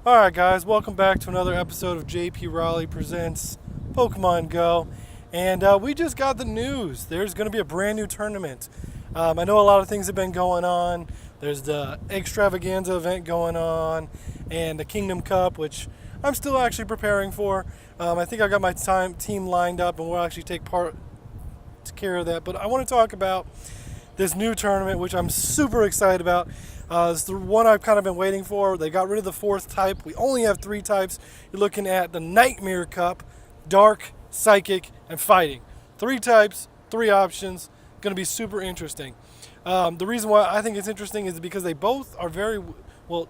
Alright guys, welcome back to another episode of JP Raleigh Presents Pokemon Go. And we just got the news. There's going to be a brand new tournament. I know a lot of things have been going on. There's the Extravaganza event going on and the Kingdom Cup, which I'm still actually preparing for. I think I got my team lined up and we'll actually take care of that. But I want to talk about this new tournament, which I'm super excited about. It's the one I've kind of been waiting for. They got rid of the fourth type. We only have three types. You're looking at the Nightmarecup, Dark, Psychic, and Fighting. Three types, three options. Going to be super interesting. The reason why I think it's interesting is because they both are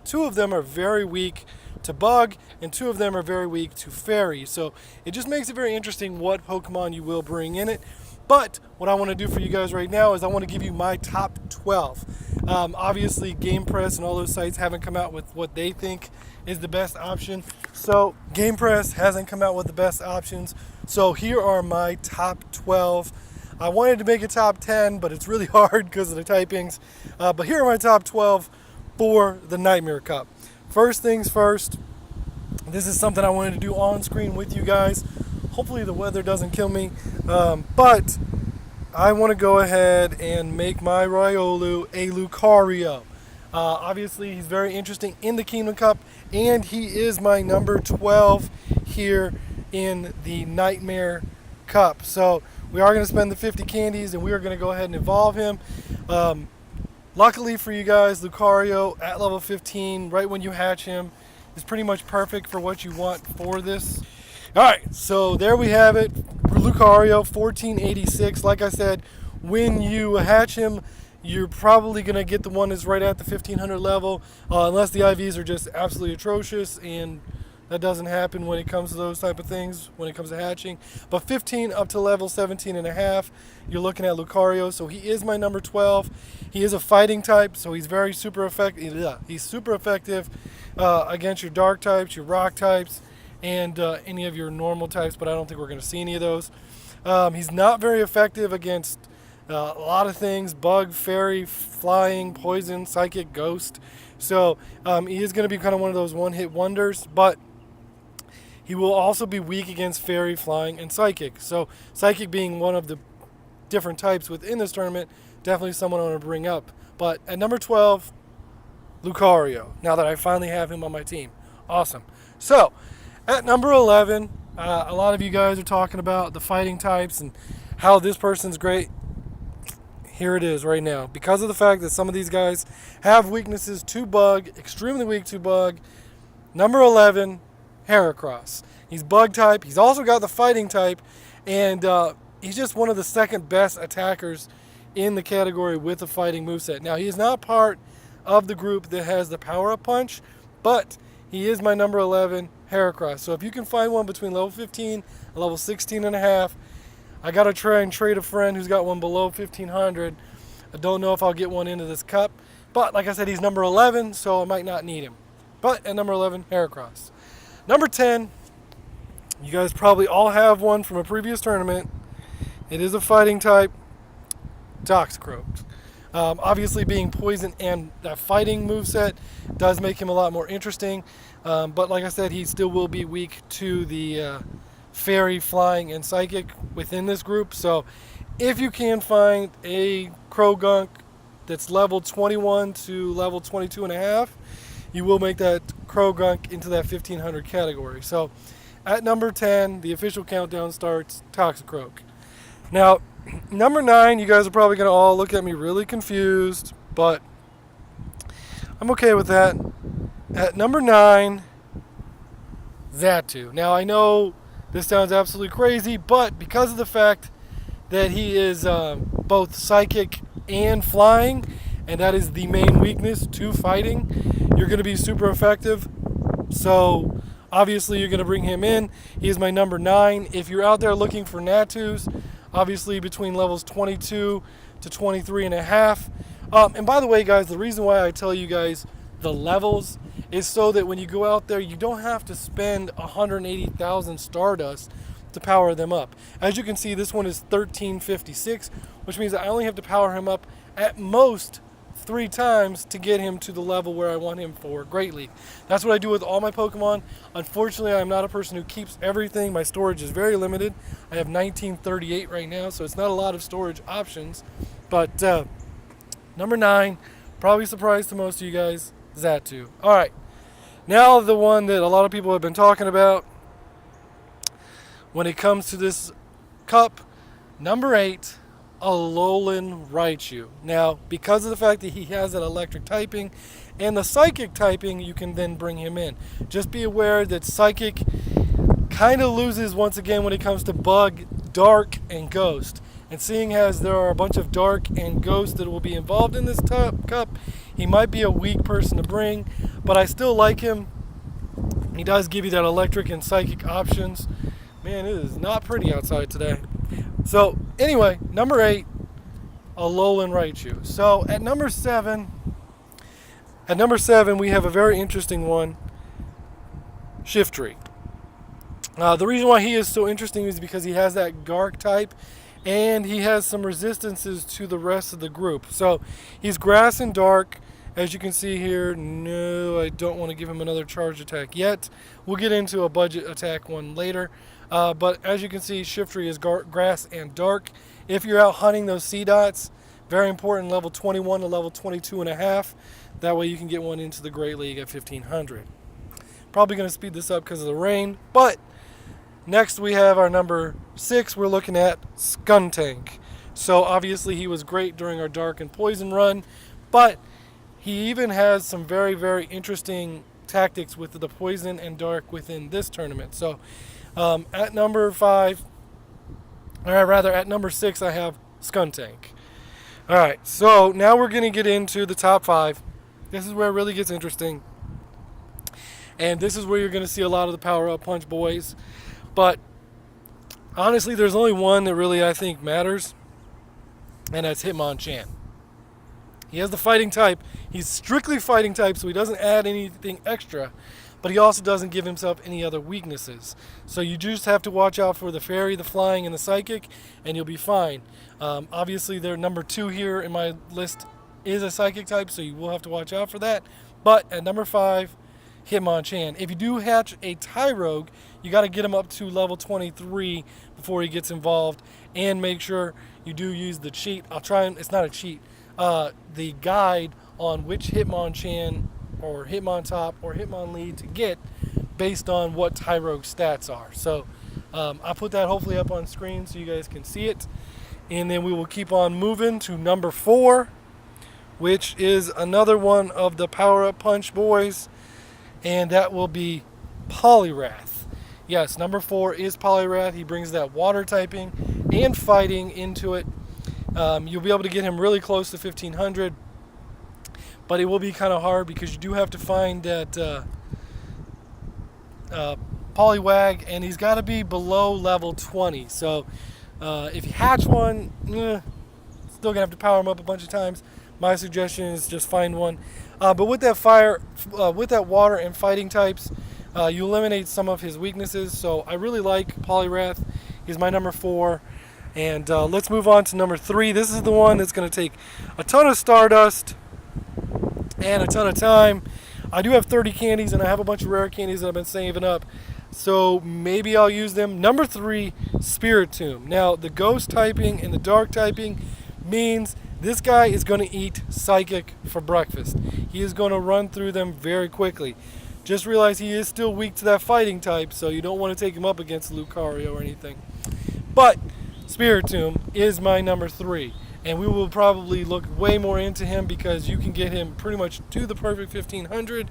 two of them are very weak to Bug, and two of them are very weak to Fairy. So it just makes it very interesting what Pokemon you will bring in it. But what I want to do for you guys right now is I want to give you my top 12. Obviously, Game Press and all those sites haven't come out with what they think is the best option. So Game Press hasn't come out with the best options. So here are my top 12. I wanted to make a top 10, but it's really hard because of the typings. But here are my top 12 for the Nightmarecup. First things first, this is something I wanted to do on screen with you guys. Hopefully the weather doesn't kill me, but I want to go ahead and make my Riolu a Lucario. Obviously, he's very interesting in the Kingdom Cup, and he is my number 12 here in the Nightmare Cup. So we are going to spend the 50 candies, and we are going to go ahead and evolve him. Luckily for you guys, Lucario at level 15, right when you hatch him, is pretty much perfect for what you want for this. Alright, so there we have it. Lucario, 1486. Like I said, when you hatch him, you're probably going to get the one that's right at the 1500 level, unless the IVs are just absolutely atrocious, and that doesn't happen when it comes to those type of things, when it comes to hatching. But 15 up to level 17 and a half, you're looking at Lucario. So he is my number 12. He is a fighting type, so he's super effective. Yeah, he's super effective against your dark types, your rock types, and any of your normal types, but I don't think we're going to see any of those. He's not very effective against a lot of things: Bug, Fairy, Flying, Poison, Psychic, Ghost. So he is going to be kind of one of those one-hit wonders, but he will also be weak against Fairy, Flying, and Psychic. So Psychic being one of the different types within this tournament, definitely someone I want to bring up. But at number 12, Lucario, now that I finally have him on my team. Awesome. So at number 11, a lot of you guys are talking about the fighting types and how this person's great. Here it is right now. Because of the fact that some of these guys have weaknesses to Bug, extremely weak to Bug, number 11, Haircross. He's Bug type. He's also got the fighting type, and he's just one of the second best attackers in the category with a fighting moveset. Now, he is not part of the group that has the power-up punch, but he is my number 11, Haircross. So if you can find one between level 15 and level 16 and a half, I got to try and trade a friend who's got one below 1500. I don't know if I'll get one into this cup, but like I said, he's number 11, so I might not need him. But at number 11, Haircross. Number 10, you guys probably all have one from a previous tournament. It is a fighting type, Toxicroak. Obviously, being poison and that fighting moveset does make him a lot more interesting. But like I said, he still will be weak to the Fairy, Flying, and Psychic within this group. So if you can find a Croagunk that's level 21 to level 22 and a half, you will make that Croagunk into that 1500 category. So at number 10, the official countdown starts, Toxicroak. Now, number 9, you guys are probably going to all look at me really confused, but I'm okay with that. At number 9, Nattu. Now, I know this sounds absolutely crazy, but because of the fact that he is both Psychic and Flying, and that is the main weakness to fighting, you're going to be super effective. So obviously you're going to bring him in. He is my number 9. If you're out there looking for Nattus, obviously between levels 22 to 23 and a half. And by the way, guys, the reason why I tell you guys the levels is so that when you go out there, you don't have to spend 180,000 Stardust to power them up. As you can see, this one is 1356, which means that I only have to power him up at most 3 times to get him to the level where I want him for Great League. That's what I do with all my Pokemon. Unfortunately, I'm not a person who keeps everything. My storage is very limited. I have 1938 right now, so it's not a lot of storage options. But number 9, probably surprised to most of you guys, Nattu. All right, now the one that a lot of people have been talking about when it comes to this cup, number 8, Alolan Raichu. Now, because of the fact that he has that electric typing and the psychic typing, you can then bring him in. Just be aware that psychic kind of loses once again when it comes to bug, dark, and ghost. And seeing as there are a bunch of dark and ghost that will be involved in this cup, he might be a weak person to bring, but I still like him. He does give you that electric and psychic options. Man, it is not pretty outside today. So, anyway, number 8, Alolan Raichu. So, at number 7, we have a very interesting one, Shiftry. The reason why he is so interesting is because he has that Gark type, and he has some resistances to the rest of the group. So, he's Grass and Dark. As you can see here, no, I don't want to give him another charge attack yet. We'll get into a budget attack one later. But as you can see, Shiftry is Grass and Dark. If you're out hunting those sea dots, very important, level 21 to level 22.5. That way you can get one into the Great League at 1500. Probably going to speed this up because of the rain. But next we have our number 6. We're looking at Guntank. So obviously he was great during our Dark and Poison run. But he even has some very, very interesting tactics with the Poison and Dark within this tournament. So at number 6, I have Guntank. All right, so now we're going to get into the top 5. This is where it really gets interesting. And this is where you're going to see a lot of the power-up punch boys. But honestly, there's only one that really I think matters, and that's Hitmonchan. He has the fighting type. He's strictly fighting type, so he doesn't add anything extra. But he also doesn't give himself any other weaknesses. So you just have to watch out for the fairy, the flying, and the psychic, and you'll be fine. Obviously, their number 2 here in my list is a psychic type, so you will have to watch out for that. But at number 5, Hitmonchan. If you do hatch a Tyrogue, you got to get him up to level 23 before he gets involved, and make sure you do use the cheat. It's not a cheat, the guide on which Hitmonchan or Hitmontop or Hitmonlee to get based on what Tyrogue stats are. So I'll put that hopefully up on screen so you guys can see it. And then we will keep on moving to number 4, which is another one of the power-up punch boys, and that will be Poliwrath. Yes, number 4 is Poliwrath. He brings that water typing and fighting into it. You'll be able to get him really close to 1500. But it will be kind of hard because you do have to find that Poliwag, and he's got to be below level 20. So if you hatch one, still going to have to power him up a bunch of times. My suggestion is just find one. But with that water and fighting types, you eliminate some of his weaknesses. So I really like Poliwrath. He's my number 4. And let's move on to number 3. This is the one that's going to take a ton of Stardust and a ton of time. I do have 30 candies, and I have a bunch of rare candies that I've been saving up, so maybe I'll use them. Number 3, Spiritomb. Now, the ghost typing and the dark typing means this guy is going to eat psychic for breakfast. He is going to run through them very quickly. Just realize he is still weak to that fighting type, so you don't want to take him up against Lucario or anything. But Spiritomb is my number 3. And we will probably look way more into him because you can get him pretty much to the perfect 1500.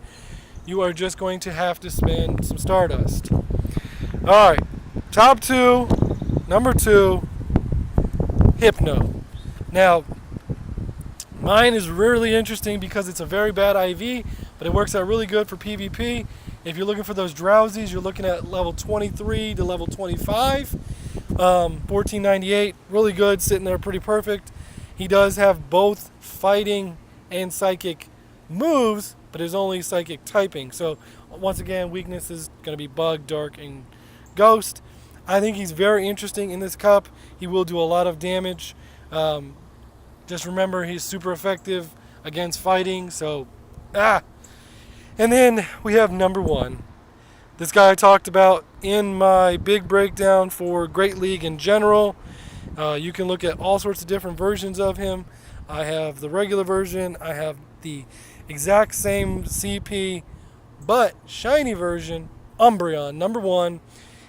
You are just going to have to spend some Stardust. Alright, top 2, number 2, Hypno. Now, mine is really interesting because it's a very bad IV, but it works out really good for PvP. If you're looking for those drowsies, you're looking at level 23 to level 25. 1498, really good, sitting there pretty perfect. He does have both fighting and psychic moves, but is only psychic typing. So once again, weakness is going to be Bug, Dark, and Ghost. I think he's very interesting in this cup. He will do a lot of damage. Just remember, he's super effective against fighting. So, And then we have number 1. This guy I talked about in my big breakdown for Great League in general. You can look at all sorts of different versions of him. I have the regular version. I have the exact same CP, but shiny version, Umbreon, number 1.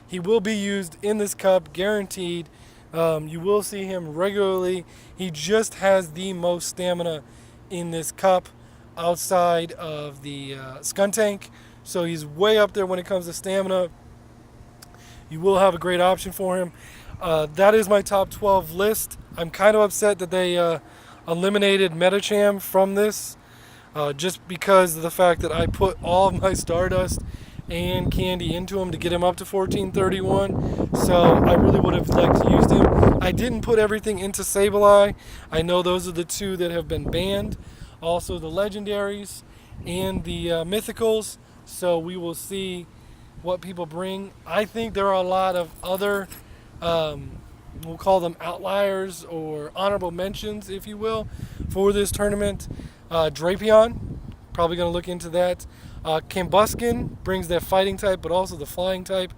He will be used in this cup, guaranteed. You will see him regularly. He just has the most stamina in this cup outside of the Guntank. So he's way up there when it comes to stamina. You will have a great option for him. That is my top 12 list. I'm kind of upset that they eliminated Medicham from this, just because of the fact that I put all of my Stardust and Candy into him to get him up to 1431. So I really would have liked to use him. I didn't put everything into Sableye. I know those are the 2 that have been banned. Also the legendaries and the mythicals. So we will see what people bring. I think there are a lot of other, we'll call them outliers or honorable mentions, if you will, for this tournament. Drapion, probably going to look into that. Cambuskin brings that fighting type, but also the flying type,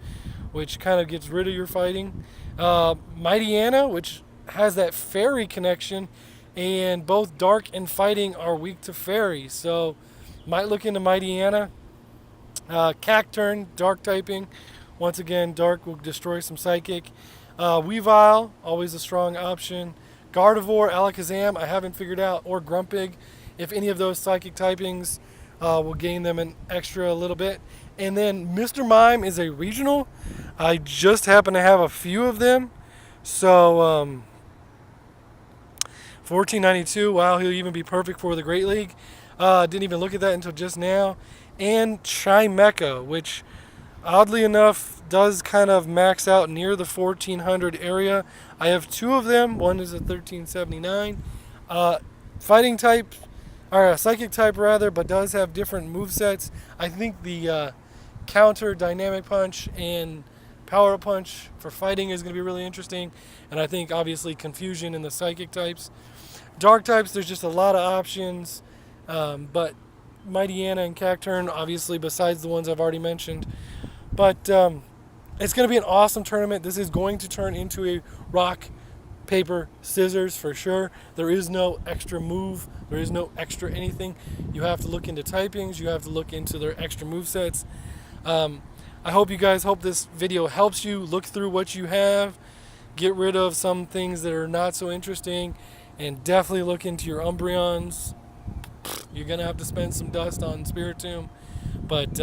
which kind of gets rid of your fighting. Mightyena, which has that fairy connection, and both dark and fighting are weak to fairy. So might look into Mightyena. Cacturn, dark typing. Once again, dark will destroy some psychic. Weavile, always a strong option. Gardevoir, Alakazam, I haven't figured out, or Grumpig, if any of those psychic typings will gain them an extra a little bit. And then Mr. Mime is a regional. I just happen to have a few of them. So 1492, wow, he'll even be perfect for the Great League. Didn't even look at that until just now. And Chimecha, which oddly enough does kind of max out near the 1400 area. I have 2 of them. One is a 1379. Fighting type, or psychic type rather, but does have different movesets. I think the counter dynamic punch and power punch for fighting is going to be really interesting. And I think obviously confusion in the psychic types. Dark types, there's just a lot of options. But Mightyena and Cacturn, obviously, besides the ones I've already mentioned. But it's going to be an awesome tournament. This is going to turn into a rock, paper, scissors for sure. There is no extra move. There is no extra anything. You have to look into typings. You have to look into their extra movesets. I hope you guys, hope this video helps you look through what you have, get rid of some things that are not so interesting, and definitely look into your Umbreons. You're going to have to spend some dust on Spiritomb. But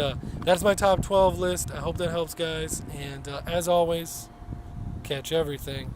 that's my top 12 list. I hope that helps, guys. And as always, catch everything.